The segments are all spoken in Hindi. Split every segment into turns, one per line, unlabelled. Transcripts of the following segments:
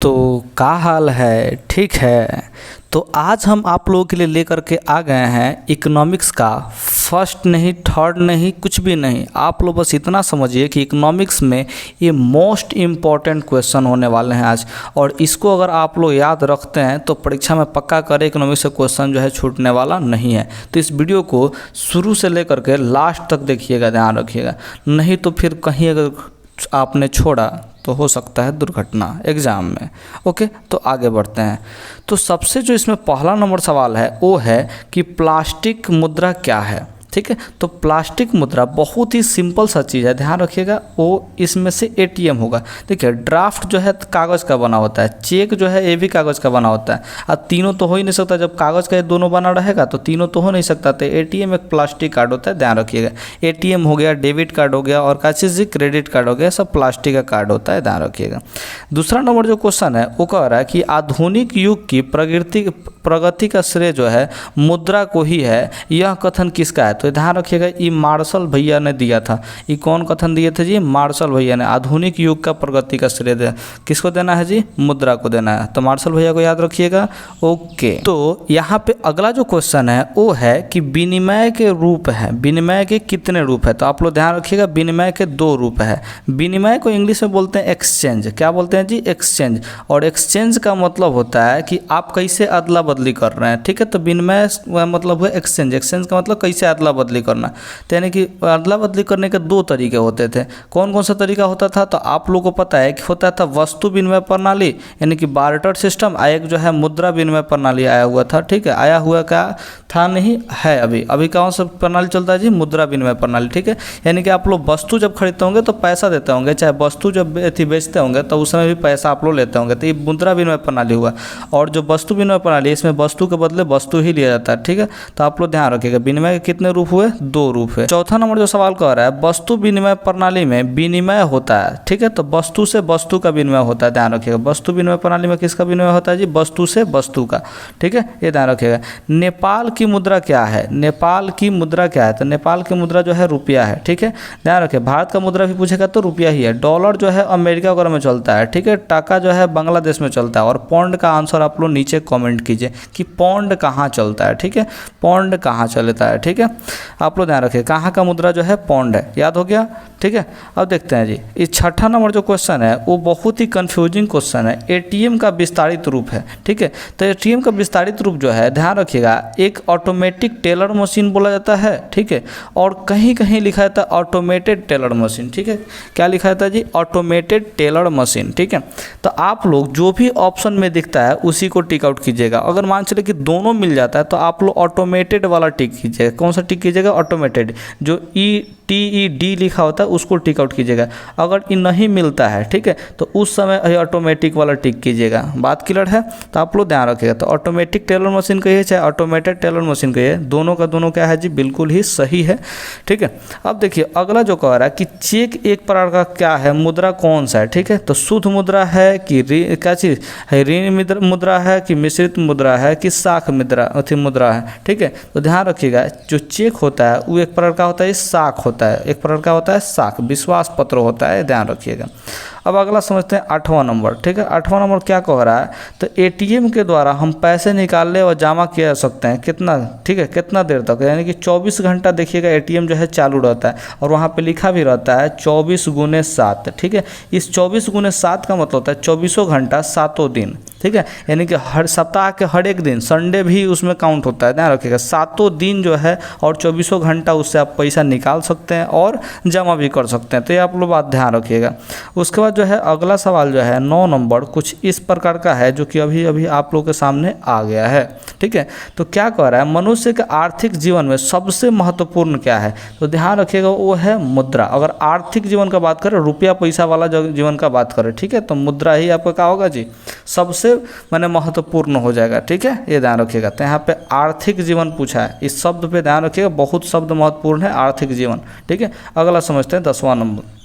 तो क्या हाल है? ठीक है। तो आज हम आप लोगों के लिए लेकर के आ गए हैं इकोनॉमिक्स का फर्स्ट नहीं, थर्ड नहीं, कुछ भी नहीं। आप लोग बस इतना समझिए कि इकोनॉमिक्स में ये मोस्ट इम्पॉर्टेंट क्वेश्चन होने वाले हैं आज, और इसको अगर आप लोग याद रखते हैं तो परीक्षा में पक्का करें इकोनॉमिक्स का क्वेश्चन जो है छूटने वाला नहीं है। तो इस वीडियो को शुरू से लेकर के लास्ट तक देखिएगा, ध्यान रखिएगा, नहीं तो फिर कहीं अगर आपने छोड़ा तो हो सकता है दुर्घटना एग्ज़ाम में। ओके, तो आगे बढ़ते हैं। तो सबसे जो इसमें पहला नंबर सवाल है वो है कि प्लास्टिक मुद्रा क्या है। ठीक है, तो प्लास्टिक मुद्रा बहुत ही सिंपल सा चीज़ है, ध्यान रखिएगा। वो इसमें से एटीएम होगा। देखिए, ड्राफ्ट जो है कागज़ का बना होता है, चेक जो है ये भी कागज़ का बना होता है। अब तीनों तो हो ही नहीं सकता, जब कागज़ का ये दोनों बना रहेगा तो तीनों तो हो नहीं सकता। तो एटीएम एक प्लास्टिक कार्ड होता है, ध्यान रखिएगा। एटीएम हो गया, डेबिट कार्ड हो गया, और क्या चीज़, क्रेडिट कार्ड हो गया, सब प्लास्टिक का कार्ड होता है, ध्यान रखिएगा। दूसरा नंबर जो क्वेश्चन है वो कह रहा है कि आधुनिक युग की प्रगति का श्रेय जो है मुद्रा को ही है, यह कथन किसका है? तो ध्यान रखिएगा, ये मार्शल भैया ने दिया था। ये कौन कथन दिए थे जी? मार्शल भैया ने। आधुनिक युग का प्रगति का श्रेय किसको देना है जी? मुद्रा को देना है। तो मार्शल भैया को याद रखिएगा। ओके, तो यहाँ पे अगला जो क्वेश्चन है वो है कि विनिमय के रूप है, विनिमय के कितने रूप है? तो आप लोग ध्यान रखिएगा, विनिमय के 2 रूप है। विनिमय को इंग्लिश में बोलते हैं एक्सचेंज। क्या बोलते हैं जी? एक्सचेंज। और एक्सचेंज का मतलब होता है कि आप कैसे अदला बदली कर रहे हैं। ठीक है, तो विनिमय मतलब है एक्सचेंज। एक्सचेंज का मतलब कैसे अदला बदली करना। तो यानी कि अदला बदली करने के 2 तरीके होते थे। कौन कौन सा तरीका होता था? तो आप लोगों को पता है कि होता था वस्तु विनिमय प्रणाली, यानी कि बार्टर सिस्टम। एक जो है मुद्रा विनिमय प्रणाली आया हुआ था। ठीक है, आया हुआ क्या था? नहीं है अभी कौन सा प्रणाली चलता है जी? मुद्रा विनिमय प्रणाली। ठीक है, यानी कि आप लोग वस्तु जब खरीदते होंगे तो पैसा देते होंगे, चाहे वस्तु जब बेचते होंगे तो उस समय भी पैसा आप लोग लेते होंगे। तो ये मुद्रा विनिमय प्रणाली हुआ। और जो वस्तु विनिमय प्रणाली, इसमें वस्तु के बदले वस्तु ही लिया जाता है। ठीक है, तो आप लोग ध्यान रखिएगा, विनिमय के कितने रूप हुए? 2 रूप है। चौथा नंबर जो सवाल कह रहा है, वस्तु विनिमय प्रणाली में विनिमय होता है। ठीक है, तो वस्तु से वस्तु का विनिमय होता है, ध्यान रखिएगा। वस्तु विनिमय प्रणाली में किसका विनिमय होता है जी? वस्तु से वस्तु का। ठीक है, ये ध्यान रखिएगा। नेपाल की मुद्रा क्या है? नेपाल की मुद्रा क्या है? तो नेपाल की मुद्रा जो है रुपया है। ठीक है, ध्यान रखिए। भारत का मुद्रा भी पूछेगा तो रुपया ही है। डॉलर जो है अमेरिका वगैरह में चलता है। ठीक है, टाका जो है बांग्लादेश में चलता है। और पौंड का आंसर आप लोग नीचे कमेंट कीजिए कि पौंड कहाँ चलता है। ठीक है, पौंड कहाँ चलता है। ठीक है, आप लोग ध्यान रखिए, कहाँ का मुद्रा जो है? पौंड है। याद हो गया? ठीक है, अब देखते हैं जी, इस छठा नंबर जो क्वेश्चन है वो बहुत ही कंफ्यूजिंग क्वेश्चन है। एटीएम का विस्तारित रूप है। ठीक है, तो एटीएम का विस्तारित रूप जो है, ध्यान रखिएगा, एक ऑटोमेटिक टेलर मशीन बोला जाता है। ठीक है, और कहीं कहीं लिखा जाता है ऑटोमेटेड टेलर मशीन। ठीक है, क्या लिखा जाता है जी? Automated teller machine. ठीक है, तो आप लोग जो भी ऑप्शन में दिखता है उसी को टिक आउट कीजिएगा। अगर मान चले कि दोनों मिल जाता है तो आप लोग ऑटोमेटेड वाला टिक कीजिएगा। कौन सा टिक कीजिएगा? ऑटोमेटेड। जो TED लिखा होता है उसको टिक आउट कीजिएगा। अगर ये नहीं मिलता है, ठीक है, तो उस समय ऑटोमेटिक वाला टिक कीजिएगा। बात क्लियर है? तो आप लोग ध्यान रखिएगा। तो ऑटोमेटिक टेलर मशीन कहिए चाहे ऑटोमेटेड टेलर मशीन कहिए, दोनों का दोनों क्या है जी? बिल्कुल ही सही है। ठीक है, अब देखिए अगला जो कह रहा है कि चेक एक प्रकार का क्या है? मुद्रा कौन सा है? ठीक है, तो शुद्ध मुद्रा है कि क्या चीज़ है? ऋण मुद्रा है कि मिश्रित मुद्रा है कि साख मुद्रा है? ठीक है, तो ध्यान रखिएगा, जो चेक होता है वो एक प्रकार का होता है, साख होता है। एक प्रकार का होता है साख, विश्वास पत्र होता है, ध्यान रखिएगा। अब अगला समझते हैं 8वां नंबर। ठीक है, 8वां नंबर क्या कह रहा है? तो एटीएम के द्वारा हम पैसे निकालने और जमा किया जा सकते हैं कितना? ठीक है, कितना देर तक? यानी कि 24 घंटा देखिएगा एटीएम जो है चालू रहता है, और वहाँ पे लिखा भी रहता है 24 गुने 7। ठीक है, इस 24 गुने 7 का मतलब होता है 24 घंटा 7 दिन। ठीक है, यानी कि हर सप्ताह के हर एक दिन, संडे भी उसमें काउंट होता है, ध्यान रखिएगा। 7 दिन जो है और 24 घंटा उससे आप पैसा निकाल सकते हैं और जमा भी कर सकते हैं। तो ये आप लोग बात ध्यान रखिएगा। उसके बाद जो है अगला सवाल जो है 9 नंबर कुछ इस प्रकार का है, जो कि अभी अभी आप लोगों के सामने आ गया है। ठीक है, तो क्या कह रहा है? मनुष्य के आर्थिक जीवन में सबसे महत्वपूर्ण क्या है? तो ध्यान रखिएगा, वो है मुद्रा। अगर आर्थिक जीवन का बात करें, रुपया पैसा वाला जीवन का बात करें, ठीक है, तो मुद्रा ही आपका क्या होगा जी? सबसे मैंने महत्वपूर्ण हो जाएगा। ठीक है, ये ध्यान रखिएगा। तो यहाँ पे आर्थिक जीवन पूछा है, इस शब्द पे ध्यान रखिएगा, बहुत शब्द महत्वपूर्ण है, आर्थिक जीवन। ठीक है, अगला समझते हैं 10वां नंबर।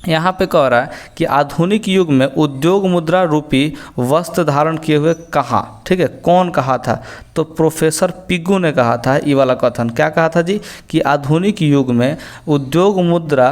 यहाँ पे कह रहा है कि आधुनिक युग में उद्योग मुद्रा रूपी वस्त्र धारण किए हुए कहा? ठीक है, कौन कहा था? तो प्रोफेसर पिग्गू ने कहा था ये वाला कथन। क्या कहा था जी? कि आधुनिक युग में उद्योग मुद्रा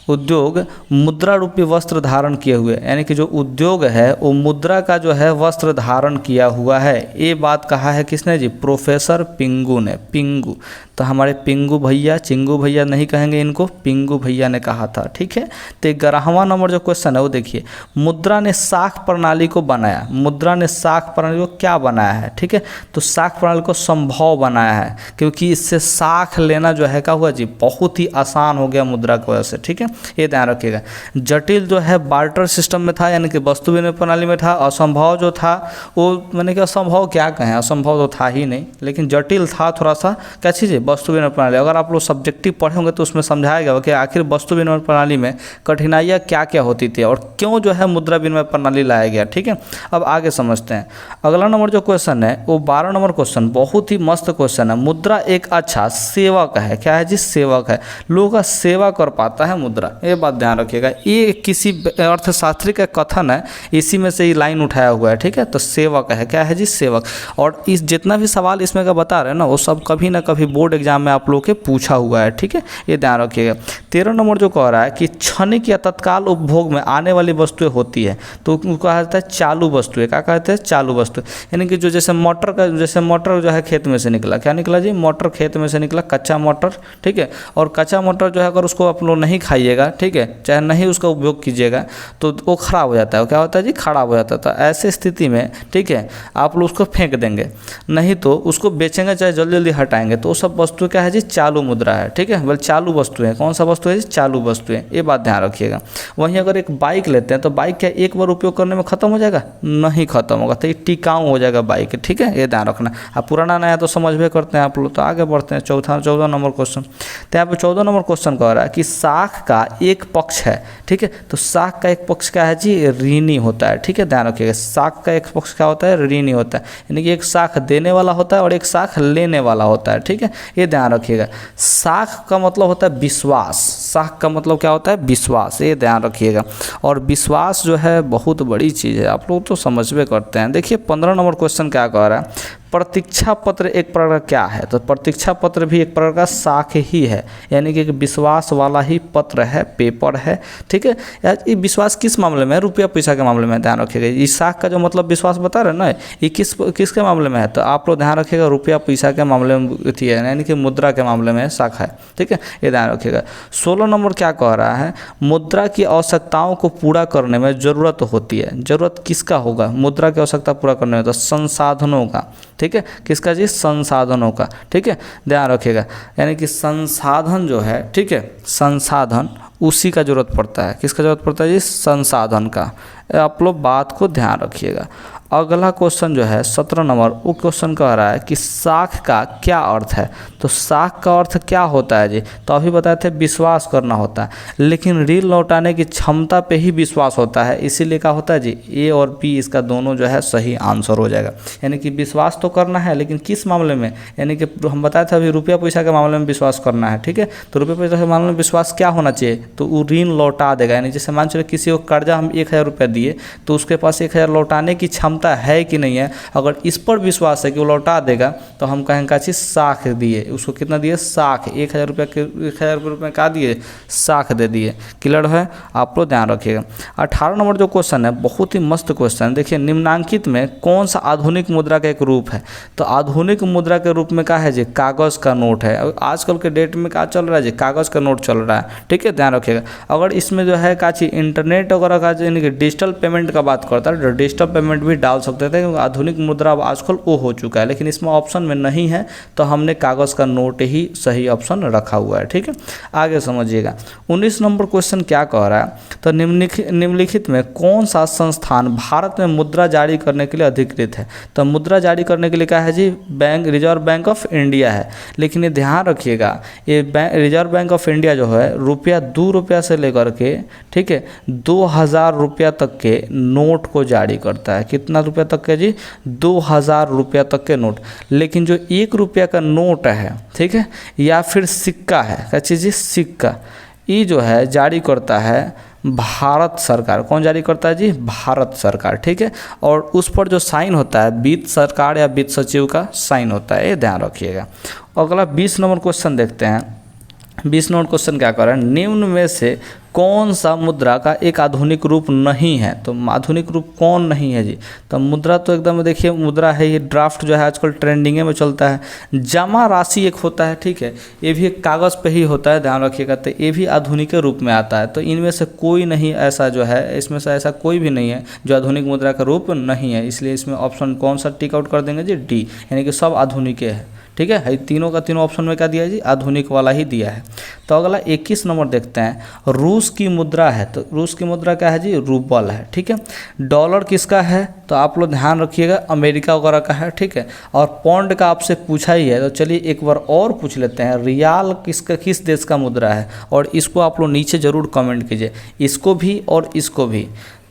उद्योग मुद्रा रूपी वस्त्र धारण किए हुए, यानी कि जो उद्योग है वो मुद्रा का जो है वस्त्र धारण किया हुआ है। ये बात कहा है किसने जी? प्रोफेसर पिंगू ने। पिंगू, तो हमारे पिंगू भैया, चिंगू भैया नहीं कहेंगे इनको, पिंगू भैया ने कहा था। ठीक है, तो 11वां नंबर जो क्वेश्चन है वो देखिए, मुद्रा ने साख प्रणाली को बनाया। मुद्रा ने साख प्रणाली को क्या बनाया है? ठीक है, तो साख प्रणाली को संभव बनाया है, क्योंकि इससे साख लेना जो है क्या हुआ जी? बहुत ही आसान हो गया मुद्रा की वजह से। ठीक है, ये ध्यान रखिएगा। जटिल जो है बार्टर सिस्टम में था, यानी कि वस्तु विनिमय प्रणाली में था। असंभव जो था वो मैंने कि असंभव क्या कहें, असंभव तो था ही नहीं, लेकिन जटिल था थोड़ा सा। क्या चीज़ है? वस्तु विनिमय प्रणाली। अगर आप लोग सब्जेक्टिव पढ़े होंगे तो उसमें समझाया गया कि आखिर वस्तु विनिमय प्रणाली में कठिनाइयाँ क्या क्या होती थी और क्यों जो है मुद्रा विनिमय प्रणाली लाया गया। ठीक है, अब आगे समझते हैं। अगला नंबर जो क्वेश्चन है वो 12 नंबर क्वेश्चन, बहुत ही मस्त क्वेश्चन है। मुद्रा एक अच्छा सेवक है। क्या है जी? सेवक है, लोगों का सेवा कर पाता है मुद्रा। ये बात ध्यान रखिएगा, ये किसी अर्थशास्त्री का कथन है, इसी में से ये लाइन उठाया हुआ है। ठीक है, तो सेवक है। क्या है जी? सेवक। और इस जितना भी सवाल इसमें का बता रहे हैं ना, वो सब कभी ना कभी बोर्ड एग्जाम में आप लोग के पूछा हुआ है। ठीक है, ये ध्यान रखिएगा। 13 नंबर जो कह रहा है कि क्षणिक या तत्काल उपभोग में आने वाली वस्तुएं होती है, तो कहा जाता है चालू वस्तुएं। क्या कहते हैं? चालू वस्तु। यानी कि जो जैसे मोटर का, जैसे मोटर जो है खेत में से निकला, क्या निकला जी? मोटर खेत में से निकला, कच्चा मोटर। ठीक है, और कच्चा मोटर जो है अगर उसको आप लोग नहीं खाइएगा, ठीक है, चाहे नहीं उसका उपयोग कीजिएगा, तो वो खराब हो जाता है। क्या होता है जी? खराब हो जाता है। तो ऐसे स्थिति में, ठीक है, आप लोग उसको फेंक देंगे, नहीं तो उसको बेचेंगे, चाहे जल्दी जल्दी हटाएंगे, तो सब वस्तु क्या है जी? चालू मुद्रा है। ठीक है, बोले चालू वस्तु है। कौन सा वस्तु है जी? चालू वस्तु है। ये बात ध्यान रखिएगा। वहीं अगर एक बाइक लेते हैं तो बाइक क्या एक बार उपयोग करने में खत्म हो जाएगा? नहीं खत्म होगा, तो ये टिकाऊ हो जाएगा बाइक। ठीक है, ये ध्यान रखना। अब पुराना नया तो समझ भी करते हैं आप लोग। तो आगे बढ़ते हैं। 14 नंबर क्वेश्चन। तो यहाँ पे 14 नंबर क्वेश्चन कह रहा है कि साख का एक पक्ष है। ठीक है, तो साख का एक पक्ष क्या है जी? ऋणी होता है। ठीक है, ध्यान रखिएगा। साख का एक पक्ष क्या होता है? ऋणी होता है, यानी कि एक साख देने वाला होता है और एक साख लेने वाला होता है। ठीक है, ये ध्यान रखिएगा। साख का मतलब होता है विश्वास। साख का मतलब क्या होता है? विश्वास। ये ध्यान रखिएगा। और विश्वास जो है बहुत बड़ी चीज़ है, आप लोग तो समझबे करते हैं। देखिए 15 नंबर क्वेश्चन क्या कह रहा है? प्रतीक्षा पत्र एक प्रकार का क्या है? तो प्रतीक्षा पत्र भी एक प्रकार का साख ही है, यानी कि एक विश्वास वाला ही पत्र है, पेपर है। ठीक है, ये विश्वास किस मामले में है? रुपया पैसा के मामले में। ध्यान रखिएगा। ये साख का जो मतलब विश्वास बता रहे हैं ना, ये किसके मामले में है? तो आप लोग ध्यान रखिएगा, रुपया पैसा के मामले में थी, यानी कि मुद्रा के मामले में साख है। ठीक है, ये ध्यान रखिएगा। 16 नंबर क्या कह रहा है? मुद्रा की आवश्यकताओं को पूरा करने में ज़रूरत होती है। ज़रूरत किसका होगा मुद्रा की आवश्यकता पूरा करने में? तो संसाधनों का। ठीक है, किसका जी? संसाधनों का। ठीक है, ध्यान रखिएगा। यानी कि संसाधन जो है, ठीक है, संसाधन उसी का जरूरत पड़ता है। किसका जरूरत पड़ता है जी? संसाधन का। आप लोग बात को ध्यान रखिएगा। अगला क्वेश्चन जो है 17 नंबर, वो क्वेश्चन कह रहा है कि साख का क्या अर्थ है? तो साख का अर्थ क्या होता है जी? तो अभी बताए थे विश्वास करना होता है, लेकिन ऋण लौटाने की क्षमता पे ही विश्वास होता है। इसीलिए क्या होता है जी? ए और बी इसका दोनों जो है सही आंसर हो जाएगा। यानी कि विश्वास तो करना है, लेकिन किस मामले में? यानी कि हम बताए थे अभी रुपया पैसा के मामले में विश्वास करना है। ठीक है, तो रुपया पैसा के मामले में विश्वास क्या होना चाहिए? तो वो ऋण लौटा देगा। यानी जैसे मान चलिए किसी को कर्जा हम 1000 रुपया दिए, तो उसके पास 1000 लौटाने की क्षमता है कि नहीं है। अगर इस पर विश्वास है कि वो लौटा देगा, तो हम कहेंगे का चीज़ साख दिए। उसको कितना दिए? साख। 1000 रुपया के 1000 रुपये का दिए? साख दे दिए। क्लियर है? आप लोग ध्यान रखिएगा। 18 नंबर जो क्वेश्चन है बहुत ही मस्त क्वेश्चन है। देखिए निम्नांकित में कौन सा आधुनिक मुद्रा का एक रूप है? तो आधुनिक मुद्रा के रूप में क्या है जी? कागज़ का नोट है। आजकल के डेट में क्या चल रहा है जी? कागज़ का नोट चल रहा है। ठीक है, ध्यान रखिएगा। अगर इसमें जो है का चीज़ इंटरनेट वगैरह का यानी कि डिजिटल पेमेंट का बात करता है, तो डिजिटल पेमेंट भी डाल सकते थे, क्योंकि आधुनिक मुद्रा अब आजकल वो हो चुका है। लेकिन इसमें ऑप्शन में नहीं है, तो हमने कागज़ का नोट ही सही ऑप्शन रखा हुआ है। ठीक है, आगे समझिएगा। 19 नंबर क्वेश्चन क्या कह रहा है? तो निम्नलिखित में कौन सा संस्थान भारत में मुद्रा जारी करने के लिए अधिकृत है? तो मुद्रा जारी करने के लिए क्या है जी? Bank, reserve bank of India है। लेकिन ये ध्यान रखिएगा, ये रिजर्व बैंक ऑफ इंडिया जो है रुपया 2 रुपया से लेकर के, ठीक है, 2000 रुपया तक के नोट को जारी करता है। कितना रुपया तक के जी? 2000 रुपया तक के नोट। लेकिन जो 1 रुपया का नोट है, ठीक है, या फिर सिक्का है, क्या चीज़ जी? सिक्का, ये जो है जारी करता है भारत सरकार। कौन जारी करता है जी? भारत सरकार। ठीक है, और उस पर जो साइन होता है वित्त सरकार या वित्त सचिव का साइन होता है। ये ध्यान रखिएगा। अगला 20 नंबर क्वेश्चन देखते हैं। 20 नंबर क्वेश्चन क्या कर रहा है? निम्न में से कौन सा मुद्रा का एक आधुनिक रूप नहीं है? तो आधुनिक रूप कौन नहीं है जी? तो मुद्रा तो एकदम देखिए मुद्रा है, ये ड्राफ्ट जो है आजकल ट्रेंडिंग में चलता है। जमा राशि एक होता है, ठीक है, ये भी एक कागज़ पे ही होता है, ध्यान रखिएगा। तो ये भी आधुनिक रूप में आता है। तो इनमें से कोई नहीं ऐसा जो है, इसमें से ऐसा कोई भी नहीं है जो आधुनिक मुद्रा का रूप नहीं है। इसलिए इसमें ऑप्शन कौन सा टिक आउट कर देंगे जी? डी, यानी कि सब आधुनिक है। ठीक है, तीनों का तीनों ऑप्शन में क्या दिया है जी? आधुनिक वाला ही दिया है। तो अगला 21 नंबर देखते हैं। रूस की मुद्रा है, तो रूस की मुद्रा क्या है जी? रूबल है। ठीक है, डॉलर किसका है? तो आप लोग ध्यान रखिएगा, अमेरिका वगैरह का है। ठीक है, और पौंड का आपसे पूछा ही है, तो चलिए एक बार और पूछ लेते हैं, रियाल किसका, किस देश का मुद्रा है? और इसको आप लोग नीचे ज़रूर कमेंट कीजिए, इसको भी और इसको भी।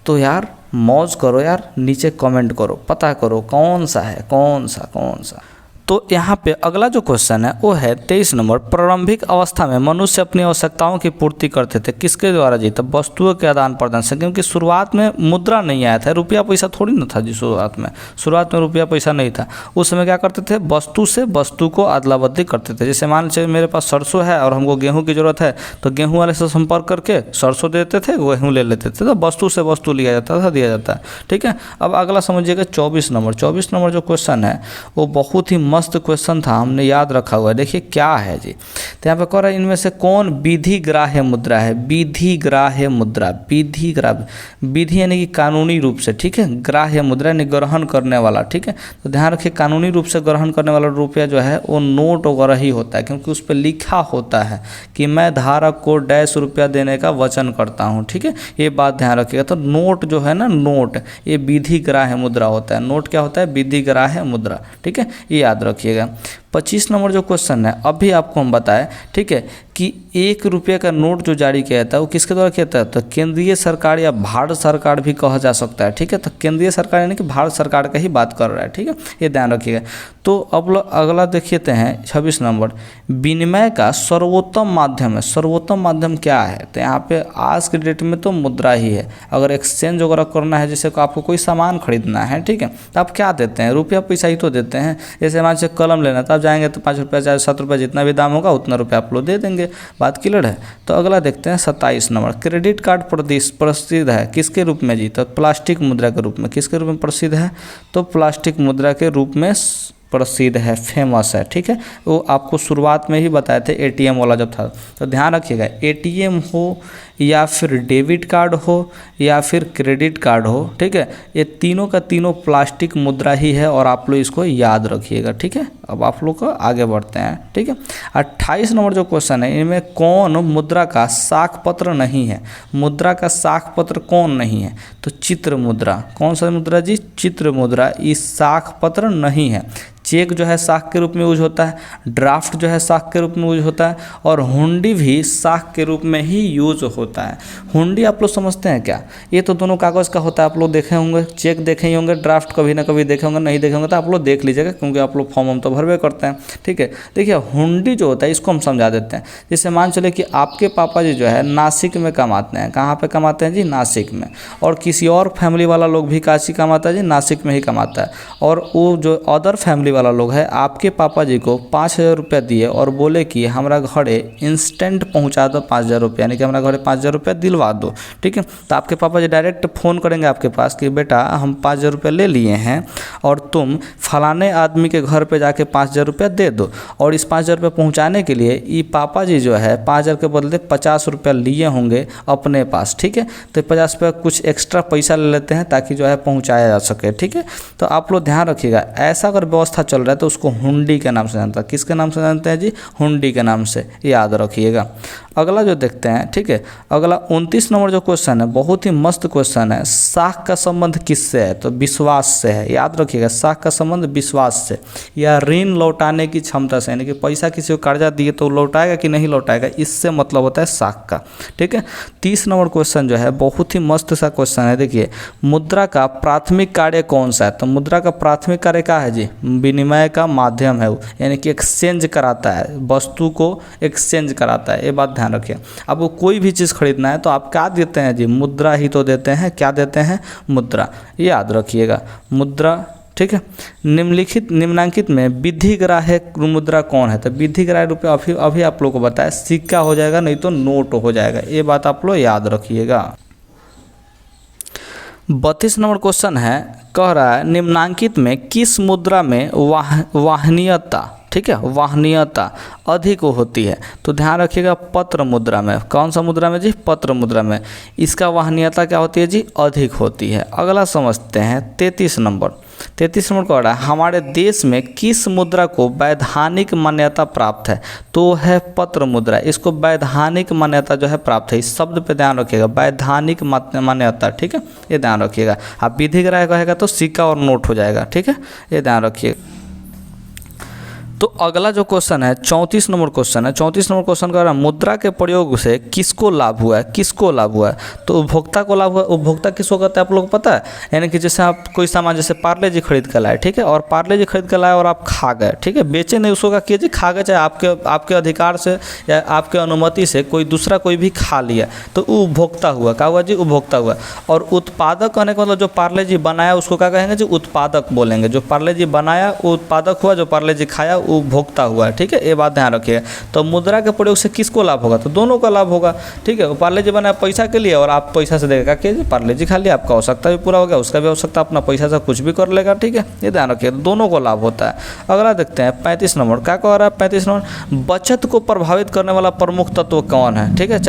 तो यार मौज करो यार, नीचे कमेंट करो, पता करो कौन सा है, कौन सा। तो यहाँ पे अगला जो क्वेश्चन है वो है 23 नंबर। प्रारंभिक अवस्था में मनुष्य अपनी आवश्यकताओं की पूर्ति करते थे किसके द्वारा जी? तो वस्तुओं के आदान प्रदान से, क्योंकि शुरुआत में मुद्रा नहीं आया था, रुपया पैसा थोड़ी ना था जी। शुरुआत में रुपया पैसा नहीं था। उस समय क्या करते थे? वस्तु से वस्तु को अदला बदली करते थे। जैसे मान लीजिए मेरे पास सरसों है और हमको गेहूँ की ज़रूरत है, तो गेहूँ वाले से संपर्क करके सरसों देते थे, गेहूँ ले लेते थे। तो वस्तु से वस्तु लिया जाता था, दिया जाता है। ठीक है, अब अगला समझिएगा 24 नंबर। 24 नंबर जो क्वेश्चन है वो बहुत ही मस्त क्वेश्चन था, हमने याद रखा हुआ है। देखिए क्या है जी? तो यहाँ पे कह रहा है इनमें से कौन विधि ग्राह्य मुद्रा है? विधि ग्राह्य मुद्रा, विधि यानी कि कानूनी रूप से, ठीक है, ग्राह्य मुद्रा यानी ग्रहण करने वाला। ठीक है, तो ध्यान रखिए कानूनी रूप से ग्रहण करने वाला रुपया जो है वो नोट वगैरह ही होता है, क्योंकि उस पर लिखा होता है कि मैं धारक को डैश रुपया देने का वचन करता हूँ। ठीक है, ये बात ध्यान रखिएगा। तो नोट जो है ना, नोट ये विधि ग्राह्य मुद्रा होता है। नोट क्या होता है? विधि ग्राह्य मुद्रा। ठीक है, ये याद रखिएगा। 25 नंबर जो क्वेश्चन है अभी आपको हम बताएं, ठीक है, कि 1 रुपये का नोट जो जारी किया जाता है वो किसके द्वारा किया जाता है? तो केंद्रीय सरकार या भारत सरकार भी कहा जा सकता है। ठीक है, तो केंद्रीय सरकार यानी कि भारत सरकार का ही बात कर रहा है। ठीक है, ये ध्यान रखिएगा। तो अब अगला देखते हैं 26 नंबर। विनिमय का सर्वोत्तम माध्यम है। सर्वोत्तम माध्यम क्या है? तो यहाँ पे आज के डेट में तो मुद्रा ही है। अगर एक्सचेंज वगैरह करना है, जैसे आपको कोई सामान खरीदना है, ठीक है, तो आप क्या देते हैं? रुपया पैसा ही तो देते हैं। जैसे मान लीजिए कलम लेना, तो आप जाएंगे तो 5 रुपया चाहे 7 रुपया जितना भी दाम होगा उतना रुपया आप लोग दे देंगे। बात क्लियर है? तो अगला देखते हैं 27 नंबर। क्रेडिट कार्ड प्रसिद्ध है किसके रूप में जी? तो प्लास्टिक मुद्रा के रूप में। किसके रूप में प्रसिद्ध है? तो प्लास्टिक मुद्रा के रूप में प्रसिद्ध है, फेमस है। ठीक है, वो आपको शुरुआत में ही बताए थे एटीएम वाला जब था। तो ध्यान रखिएगा, एटीएम हो या फिर डेबिट कार्ड हो या फिर क्रेडिट कार्ड हो, ठीक है, ये तीनों का तीनों प्लास्टिक मुद्रा ही है और आप लोग इसको याद रखिएगा। ठीक है, अब आप लोग को आगे बढ़ते हैं। ठीक है, 28 नंबर जो क्वेश्चन है, इनमें कौन मुद्रा का साख पत्र नहीं है? मुद्रा का साख पत्र कौन नहीं है? तो चित्र मुद्रा। कौन सा मुद्रा जी? चित्र मुद्रा। इस साख पत्र नहीं है। चेक जो है साख के रूप में यूज होता है, ड्राफ्ट जो है साख के रूप में यूज होता है, और हुंडी भी साख के रूप में ही यूज होता है। हुंडी आप लोग समझते हैं क्या? ये तो दोनों कागज़ का होता है, आप लोग देखे होंगे, चेक देखे ही होंगे, ड्राफ्ट कभी ना कभी देखे होंगे, नहीं देखे होंगे तो आप लोग देख लीजिएगा, क्योंकि आप लोग फॉर्म हम तो भरवे करते हैं। ठीक है, देखिए हुंडी जो होता है इसको हम समझा देते हैं। जैसे मान चले कि आपके पापा जी जो है नासिक में कमाते हैं। कहाँ पर कमाते हैं जी? नासिक में। और किसी और फैमिली वाला लोग भी काशी कमाता है जी, नासिक में ही कमाता है। और वो जो अदर फैमिली वाला लोग है, आपके पापा जी को 5,000 रुपया दिए और बोले कि हमारा घरे इंस्टेंट पहुंचा दो 5,000 रुपया, यानी कि हमारा घरे 5,000 रुपया दिलवा दो। ठीक है, तो आपके पापा जी डायरेक्ट फ़ोन करेंगे आपके पास कि बेटा हम 5,000 रुपया ले लिए हैं और तुम फलाने आदमी के घर पे जाके 5,000 रुपया दे दो। और इस 5,000 रुपया पहुँचाने के लिए ये पापा जी जो है 5,000 के बदले 50 रुपया लिए होंगे अपने पास। ठीक है, तो 50 रुपया कुछ एक्स्ट्रा पैसा ले लेते हैं ताकि जो है पहुँचाया जा सके। ठीक है, तो आप लोग ध्यान रखिएगा, ऐसा अगर व्यवस्था चल रहा है तो उसको हुंडी के नाम से जानता है। किसके नाम से जानते हैं जी? हुंडी के नाम से, याद रखिएगा। अगला जो देखते हैं, ठीक है, अगला 29 नंबर जो क्वेश्चन है बहुत ही मस्त क्वेश्चन है। साख का संबंध किससे है? तो विश्वास से है, याद रखिएगा। साख का संबंध विश्वास से या ऋण लौटाने की क्षमता से, यानी कि पैसा किसी को कर्जा दिए तो लौटाएगा कि नहीं लौटाएगा, इससे मतलब होता है साख का। ठीक है, 30 नंबर क्वेश्चन जो है बहुत ही मस्त सा क्वेश्चन है। देखिए, मुद्रा का प्राथमिक कार्य कौन सा है? तो मुद्रा का प्राथमिक कार्य क्या है जी? विनिमय का माध्यम है वो, यानी कि एक्सचेंज कराता है, वस्तु को एक्सचेंज कराता है। ये बात ध्यान रखिए। आपको कोई भी चीज़ खरीदना है तो आप क्या देते हैं जी? मुद्रा ही तो देते हैं। क्या देते हैं? मुद्रा। याद रखिएगा, मुद्रा ठीक है। निम्नांकित में विधिग्राह्य मुद्रा कौन है? तो विधिग्राह्य रुपये अभी आप लोग को बताया, सिक्का हो जाएगा, नहीं तो नोट हो जाएगा, ये बात आप लोग याद रखिएगा। 32 नंबर क्वेश्चन है, कह रहा है निम्नांकित में किस मुद्रा में वाहनीयता, ठीक है, वाहनीयता अधिक होती है? तो ध्यान रखिएगा पत्र मुद्रा में। कौन सा मुद्रा में जी? पत्र मुद्रा में। इसका वाहनीयता क्या होती है जी? अधिक होती है। अगला समझते हैं 33 नंबर। 33 नंबर कह रहा है हमारे देश में किस मुद्रा को वैधानिक मान्यता प्राप्त है? तो है पत्र मुद्रा। इसको वैधानिक मान्यता जो है प्राप्त है। इस शब्द पे ध्यान रखिएगा, वैधानिक मान्यता, ठीक है, ये ध्यान रखिएगा। आप विधिग्राह्य कहेगा तो सिक्का और नोट हो जाएगा, ठीक है, ये ध्यान रखिएगा। तो अगला जो क्वेश्चन है 34 नंबर क्वेश्चन है। 34 नंबर क्वेश्चन का मुद्रा के प्रयोग से किसको लाभ हुआ है? किसको लाभ हुआ है? तो उपभोक्ता को लाभ हुआ। उपभोक्ता किसको कहते हैं आप लोग को पता है? यानी कि जैसे आप कोई सामान, जैसे पार्ले जी खरीद कर लाए, ठीक है, और पार्ले जी खरीद कर लाए और आप खा गए, ठीक है, बेचे नहीं उसको, क्या कीजिए, खा गए, चाहे आपके अधिकार से या आपके अनुमति से कोई दूसरा कोई भी खा लिया, तो उपभोक्ता हुआ। क्या हुआ जी? उपभोक्ता हुआ। और उत्पादक कहने का मतलब जो पार्ले जी बनाया उसको क्या कहेंगे जी? उत्पादक बोलेंगे। जो पार्ले जी बनाया वो उत्पादक हुआ, जो पार्ले जी खाया उपभोक्ता हुआ है, ठीक है, ये बात ध्यान रखिए। तो मुद्रा के प्रयोग से किसको लाभ होगा? तो दोनों का लाभ होगा, ठीक है। पार्ले जी बनाया पैसा के लिए और आप पैसा से देगा कि पार्ले जी खा लिया, आपका आवश्यकता भी पूरा हो गया, उसका भी आवश्यकता अपना पैसा से कुछ भी कर लेगा, ठीक है, ये ध्यान रखिए, दोनों को लाभ होता है। अगला देखते हैं 35 नंबर। क्या कह रहा है 35 नंबर? बचत को प्रभावित करने वाला प्रमुख तत्व कौन है? ठीक है,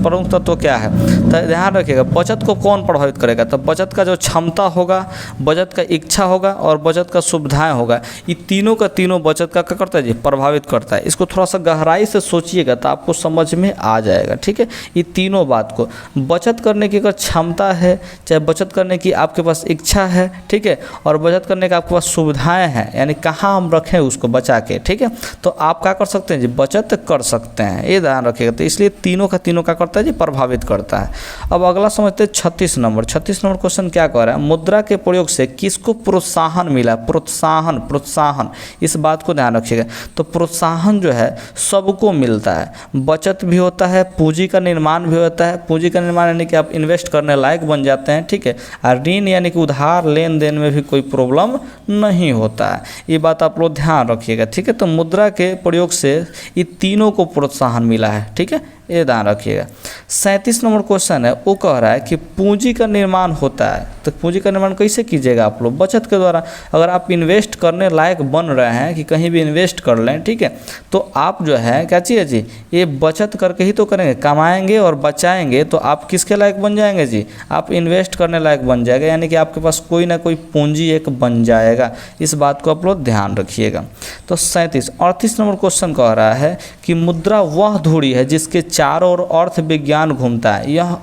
प्रमुख तत्व क्या है? तो ध्यान रखिएगा, बचत को कौन प्रभावित करेगा? तो बचत का जो क्षमता होगा, बचत का इच्छा होगा और बचत का सुविधाएं होगा, ये तीनों का तीनों बचत का क्या करता है जी? प्रभावित करता है। इसको थोड़ा सा गहराई से सोचिएगा तो आपको समझ में आ जाएगा, ठीक है। ये तीनों बात को, बचत करने की अगर क्षमता है, चाहे बचत करने की आपके पास इच्छा है, ठीक है, और बचत करने का आपके पास सुविधाएं हैं, यानी कहाँ हम रखें उसको बचा के, ठीक है, तो आप क्या कर सकते हैं जी? बचत कर सकते हैं, ये ध्यान रखिएगा। तो इसलिए तीनों का तीनों क्या करता है जी? प्रभावित करता है। अब अगला समझते हैं 36 नंबर। 36 नंबर क्वेश्चन क्या कह रहा है? मुद्रा के प्रयोग से किसको प्रोत्साहन मिला? प्रोत्साहन, प्रोत्साहन, इस बात को ध्यान रखिएगा। तो प्रोत्साहन जो है सबको मिलता है, बचत भी होता है, पूंजी का निर्माण भी होता है। पूंजी का निर्माण यानी कि आप इन्वेस्ट करने लायक बन जाते हैं, ठीक है, और ऋण यानी कि उधार लेन देन में भी कोई प्रॉब्लम नहीं होता है। ये बात आप लोग ध्यान रखिएगा, ठीक है। तो मुद्रा के प्रयोग से ये तीनों को प्रोत्साहन मिला है, ठीक है, ये ध्यान रखिएगा। 37 नंबर क्वेश्चन है, वो कह रहा है कि पूंजी का निर्माण होता है, तो पूंजी का निर्माण कैसे कीजिएगा आप लोग? बचत के द्वारा। अगर आप इन्वेस्ट करने लायक बन रहे हैं कि कहीं भी इन्वेस्ट कर लें, ठीक है, तो आप जो है क्या चाहिए जी? ये बचत करके ही तो करेंगे, कमाएंगे और बचाएंगे तो आप किसके लायक बन जाएंगे जी? आप इन्वेस्ट करने लायक बन जाएगा, यानी कि आपके पास कोई ना कोई पूंजी एक बन जाएगा। इस बात को आप लोग ध्यान रखिएगा। तो 38 नंबर क्वेश्चन कह रहा है कि मुद्रा वह धुरी है जिसके चारों ओर अर्थ विज्ञान घूमता है। यह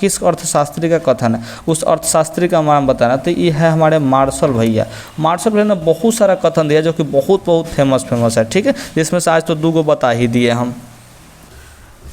किस अर्थशास्त्री का कथन है? उस अर्थशास्त्री का नाम बताना। तो ये है हमारे मार्शल भैया। मार्शल भैया ने बहुत सारा कथन दिया जो कि बहुत फेमस है, ठीक है, जिसमें से आज तो 2 बता ही दिए हम।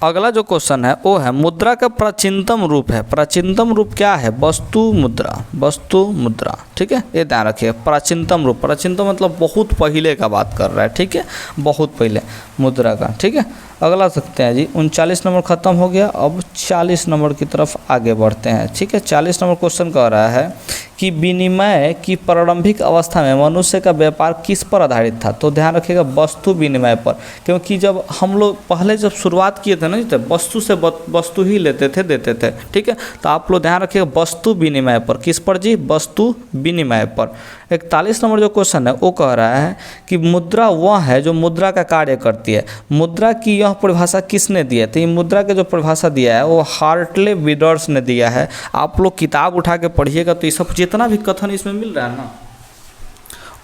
अगला जो क्वेश्चन है वो है मुद्रा का प्राचीनतम रूप है। प्राचीनतम रूप क्या है? वस्तु मुद्रा, वस्तु मुद्रा, ठीक है, ये ध्यान रखिए। प्राचीनतम रूप, प्राचीनतम मतलब बहुत पहले का बात कर रहा है, ठीक है, बहुत पहले मुद्रा का, ठीक है। अगला सकते हैं जी 39 नंबर खत्म हो गया। अब 40 नंबर की तरफ आगे बढ़ते हैं, ठीक है। 40 नंबर क्वेश्चन कह रहा है कि विनिमय की प्रारंभिक अवस्था में मनुष्य का व्यापार किस पर आधारित था? तो ध्यान रखिएगा वस्तु विनिमय पर, क्योंकि जब हम लोग पहले जब शुरुआत किए थे ना, तो वस्तु से वस्तु ही लेते थे, देते थे, ठीक है। तो आप लोग ध्यान रखिएगा वस्तु विनिमय पर। किस पर जी? वस्तु विनिमय पर। 41 नंबर जो क्वेश्चन है वो कह रहा है कि मुद्रा वह है जो मुद्रा का कार्य करती है। मुद्रा की यह परिभाषा किसने दी है? तो ये मुद्रा के जो परिभाषा दिया है वो हार्टले विडर्स ने दिया है। आप लोग किताब उठा के पढ़िएगा तो ये सब जितना भी कथन इसमें मिल रहा है ना,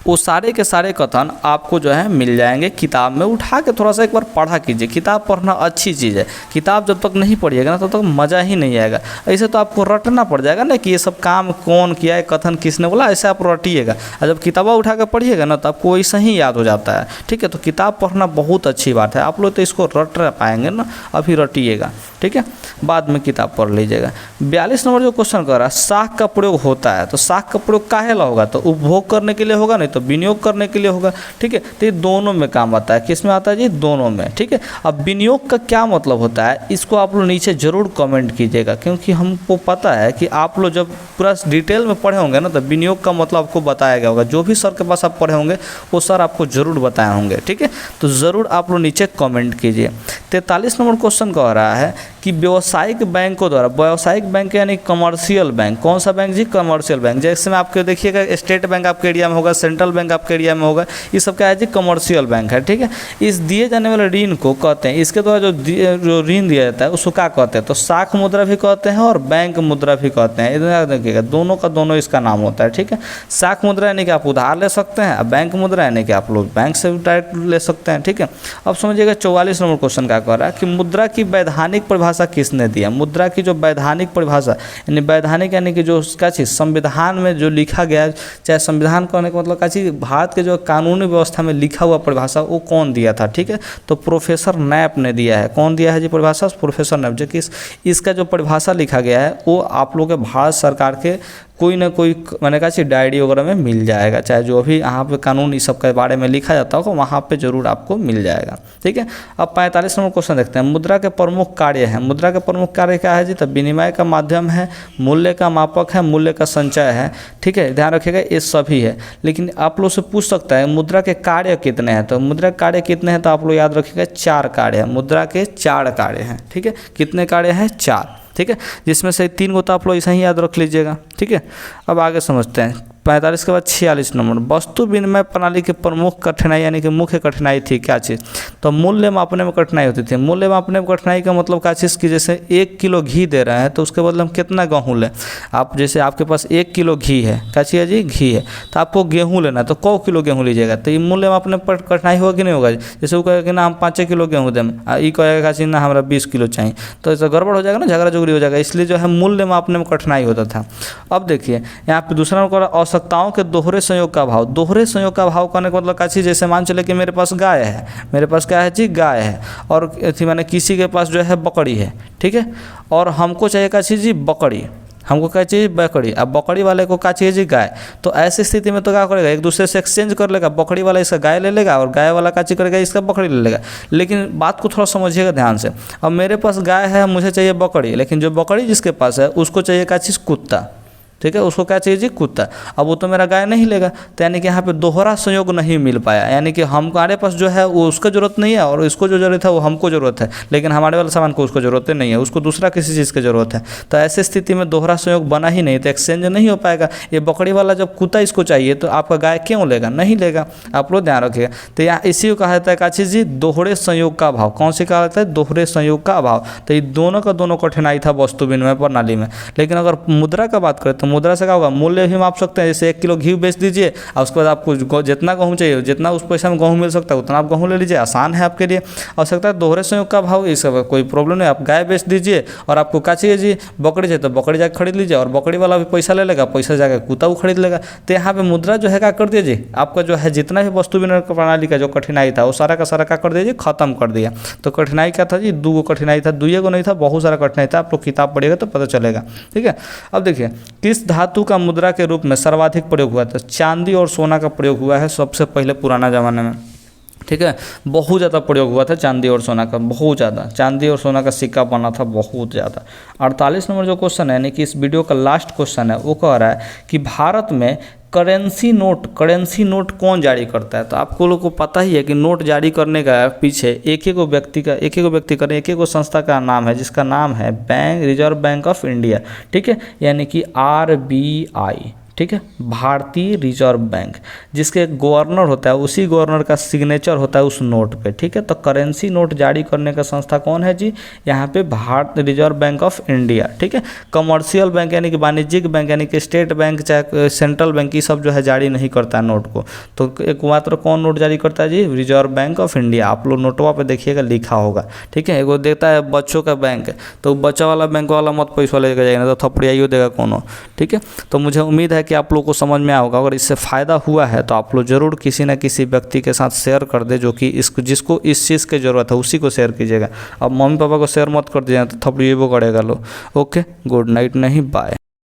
वो सारे के सारे कथन आपको जो है मिल जाएंगे किताब में। उठा के थोड़ा सा एक बार पढ़ा कीजिए। किताब पढ़ना अच्छी चीज़ है। किताब जब तक नहीं पढ़िएगा ना तब तक मज़ा ही नहीं आएगा। ऐसे तो आपको रटना पड़ जाएगा ना कि ये सब काम कौन किया है, कथन किसने बोला, ऐसे आप रटिएगा। और जब किताबा उठा कर पढ़िएगा ना तो आपको वैसा ही याद हो जाता है, ठीक है। तो किताब पढ़ना बहुत अच्छी बात है। आप लोग तो इसको रट पाएंगे ना, अभी रटिएगा, ठीक है, बाद में किताब पढ़ लीजिएगा। 42 नंबर जो क्वेश्चन कर रहा है, साख का प्रयोग होता है। तो साख का प्रयोग काहे ला होगा? तो उपभोग करने के लिए होगा, नहीं तो विनियोग करने के लिए होगा, ठीक है। तो ये दोनों में काम आता है, किस में आता है जी, दोनों में, ठीक है। अब विनियोग का क्या मतलब होता है, इसको आप लोग नीचे जरूर कमेंट कीजिएगा, क्योंकि हमको पता है कि आप लोग जब पूरा डिटेल में पढ़े होंगे ना तो विनियोग का मतलब आपको बताया गया होगा, जो भी सर के पास आप पढ़े होंगे वो सर आपको जरूर बताए होंगे, ठीक है। तो ज़रूर आप लोग नीचे कमेंट कीजिए। 43 नंबर क्वेश्चन कह रहा है कि व्यावसायिक बैंकों द्वारा, व्यावसायिक बैंक यानी कमर्शियल बैंक, कौन सा बैंक जी, कमर्शियल बैंक। जैसे में आपके देखिएगा स्टेट बैंक आपके एरिया में होगा, सेंट्रल बैंक आपके एरिया में होगा, ये सब क्या है जी, कमर्शियल बैंक है, ठीक है। इस दिए जाने वाले ऋण को कहते हैं, इसके द्वारा जो ऋण दिया जाता है उसको क्या कहते हैं, तो साख मुद्रा भी कहते हैं और बैंक मुद्रा भी कहते हैं। इधर देखिएगा दोनों का दोनों इसका नाम होता है, ठीक है। साख मुद्रा यानी कि आप उधार ले सकते हैं, और बैंक मुद्रा यानी कि आप लोग बैंक से डायरेक्ट ले सकते हैं, ठीक है। अब समझिएगा 44 नंबर क्वेश्चन क्या कह रहा है कि मुद्रा की वैधानिक परिभाषा किसने दिया। मुद्रा की जो वैधानिक परिभाषा यानी वैधानिक यानी कि जो उसका चीज़ संविधान में जो लिखा गया, चाहे संविधान कहने का मतलब क्या चीज़, भारत के जो कानूनी व्यवस्था में लिखा हुआ परिभाषा वो कौन दिया था, ठीक है। तो प्रोफेसर नैप ने दिया है। कौन दिया है जी परिभाषा, प्रोफेसर नैप। जो कि इसका जो परिभाषा लिखा गया है वो आप लोग के भारत सरकार के कोई ना कोई मैंने कहा चीज डायरी वगैरह में मिल जाएगा, चाहे जो भी यहाँ पे कानून इस सब के बारे में लिखा जाता होगा वहाँ पे जरूर आपको मिल जाएगा, ठीक है। अब 45 नंबर क्वेश्चन देखते हैं। मुद्रा के प्रमुख कार्य हैं। मुद्रा के प्रमुख कार्य क्या है जी, तो विनिमय का माध्यम है, मूल्य का मापक है, मूल्य का संचय है, ठीक है। ध्यान रखिएगा ये सभी है। लेकिन आप लोग से पूछ सकता है मुद्रा के कार्य कितने हैं, तो मुद्रा के कार्य कितने हैं, तो आप लोग याद रखिएगा 4 कार्य है। मुद्रा के 4 कार्य हैं, ठीक है। कितने कार्य हैं, 4, ठीक है। जिसमें से 3 को तो आप लोग ऐसा ही याद रख लीजिएगा, ठीक है। अब आगे समझते हैं 45 के बाद 46 नंबर। वस्तु विनिमय प्रणाली की प्रमुख कठिनाई यानी कि मुख्य कठिनाई थी क्या चीज़, तो मूल्य मापने में कठिनाई होती थी। मूल्य मापने में कठिनाई का मतलब क्या चीज़ की, जैसे 1 किलो घी दे रहे हैं तो उसके बदले हम कितना गेहूँ लें। आप जैसे आपके पास 1 किलो घी है, क्या चाहिए जी, घी है, तो आपको गेहूँ लेना है तो 100 किलो गेहूँ लीजिएगा, तो ये मूल्य मापने पर कठिनाई होगा कि नहीं होगा। जैसे वो कहेगा कि ना हम 5 किलो गेहूँ दें, ये कहेगा क्या चीज़ ना हमारा 20 किलो चाहिए, तो ऐसा गड़बड़ हो जाएगा ना, झगड़ा झुगड़ी हो जाएगा। इसलिए जो है मूल्य मापने में कठिनाई होता था। अब देखिए यहाँ पे दूसरा नंबर आवश्यकताओं के दोहरे संयोग का भाव। दोहरे संयोग का भाव करने का मतलब क्या चीज़, जैसे मान चले कि मेरे पास गाय है, मेरे पास क्या है जी, गाय है, और मैंने किसी के पास जो है बकरी है, ठीक है, और हमको चाहिए क्या चीज़ जी, बकरी, हमको क्या चाहिए, बकरी। अब बकरी वाले को क्या चाहिए जी, गाय। तो ऐसी स्थिति में तो क्या करेगा, एक दूसरे से एक्सचेंज कर लेगा, बकरी वाला इसका गाय ले लेगा और गाय वाला क्या चीज़ करेगा, इसका बकरी ले लेगा। लेकिन बात को थोड़ा समझिएगा ध्यान से। अब मेरे पास गाय है, मुझे चाहिए बकरी, लेकिन जो बकरी जिसके पास है उसको चाहिए क्या चीज़, कुत्ता, ठीक है, उसको क्या चाहिए जी, कुत्ता। अब वो तो मेरा गाय नहीं लेगा, तो यानी कि यहाँ पे दोहरा संयोग नहीं मिल पाया, यानी कि हमारे पास जो है वो उसका ज़रूरत नहीं है और इसको जो ज़रूरत है वो हमको ज़रूरत है, लेकिन हमारे वाले सामान को उसको ज़रूरत नहीं है, उसको दूसरा किसी चीज़ की ज़रूरत है। तो ऐसी स्थिति में दोहरा संयोग बना ही नहीं, तो एक्सचेंज नहीं हो पाएगा। ये बकरी वाला जब कुत्ता इसको चाहिए तो आपका गाय क्यों लेगा, नहीं लेगा। आप लोग ध्यान रखिएगा। तो यहाँ इसी को कहा जाता है क्या चीज़ जी, दोहरे संयोग का अभाव। कौन सी कहा जाता है, दोहरे संयोग का अभाव। तो ये दोनों का दोनों कठिनाई था वस्तु विनिमय प्रणाली में। लेकिन अगर मुद्रा का बात करें तो मुद्रा से क्या होगा, मूल्य भी माप सकते हैं। जैसे 1 किलो घी बेच दीजिए और उसके बाद आपको जितना गेहूँ चाहिए, जितना उस पैसा में गेहूँ मिल सकता है उतना आप गेहूँ ले लीजिए, आसान है आपके लिए। आवश्यकता है दोहरे संयोग का भाव, इस सब कोई प्रॉब्लम नहीं। आप गाय बेच दीजिए और आपको क्या चाहिए जी, बकरी चाहिए तो बकरी जाकर खरीद लीजिए, और बकरी वाला भी पैसा ले लेगा, पैसा जाकर कुत्ता वो खरीद लेगा। तो यहाँ पे मुद्रा जो है क्या कर दीजिए, आपका जो है जितना भी वस्तु विनिमय प्रणाली का जो कठिनाई था वो सारा का सारा क्या कर दीजिए, खत्म कर दिया। तो कठिनाई क्या था जी, 2 कठिनाई था, 2 को नहीं था, बहुत सारा कठिनाई था। आप लोग किताब पढ़िएगा तो पता चलेगा, ठीक है। अब देखिए किस धातु का मुद्रा के रूप में सर्वाधिक प्रयोग हुआ था, चांदी और सोना का प्रयोग हुआ है सबसे पहले पुराना ज़माने में, ठीक है। बहुत ज़्यादा प्रयोग हुआ था चांदी और सोना का, बहुत ज़्यादा चांदी और सोना का सिक्का बना था, बहुत ज़्यादा। 48 नंबर जो क्वेश्चन है, यानी कि इस वीडियो का लास्ट क्वेश्चन है, वो कह रहा है कि भारत में करेंसी नोट कौन जारी करता है। तो आपको लोग को पता ही है कि नोट जारी करने का पीछे एक ही को संस्था का नाम है, जिसका नाम है bank, reserve bank of India, ठीक है, यानी कि RBI, ठीक है, भारतीय रिजर्व बैंक, जिसके गवर्नर होता है, उसी गवर्नर का सिग्नेचर होता है उस नोट पे, ठीक है। तो करेंसी नोट जारी करने का संस्था कौन है जी, यहाँ पे भारतीय रिजर्व बैंक ऑफ इंडिया, ठीक है। कमर्शियल बैंक यानी कि वाणिज्यिक बैंक यानी कि स्टेट बैंक चाहे सेंट्रल बैंक, ये सब जो है जारी नहीं करता है नोट को। तो एक मात्र कौन नोट जारी करता है जी, रिजर्व बैंक ऑफ इंडिया। आप लोग नोटवा पे देखिएगा लिखा होगा, ठीक है। एगो देता है बच्चों का बैंक, तो बच्चा वाला बैंक वाला मत पैसा लेकर जाएगा, तो थपड़ियाइयो देगा कोनो, ठीक है। तो मुझे उम्मीद है कि आप लोगों को समझ में आया होगा। अगर इससे फ़ायदा हुआ है तो आप लोग ज़रूर किसी न किसी व्यक्ति के साथ शेयर कर दे, जो कि जिसको इस चीज़ की ज़रूरत है उसी को शेयर कीजिएगा। अब मम्मी पापा को शेयर मत कर दीजिएगा तो थपड़ी वो करेगा लो। ओके, गुड नाइट, नहीं बाय।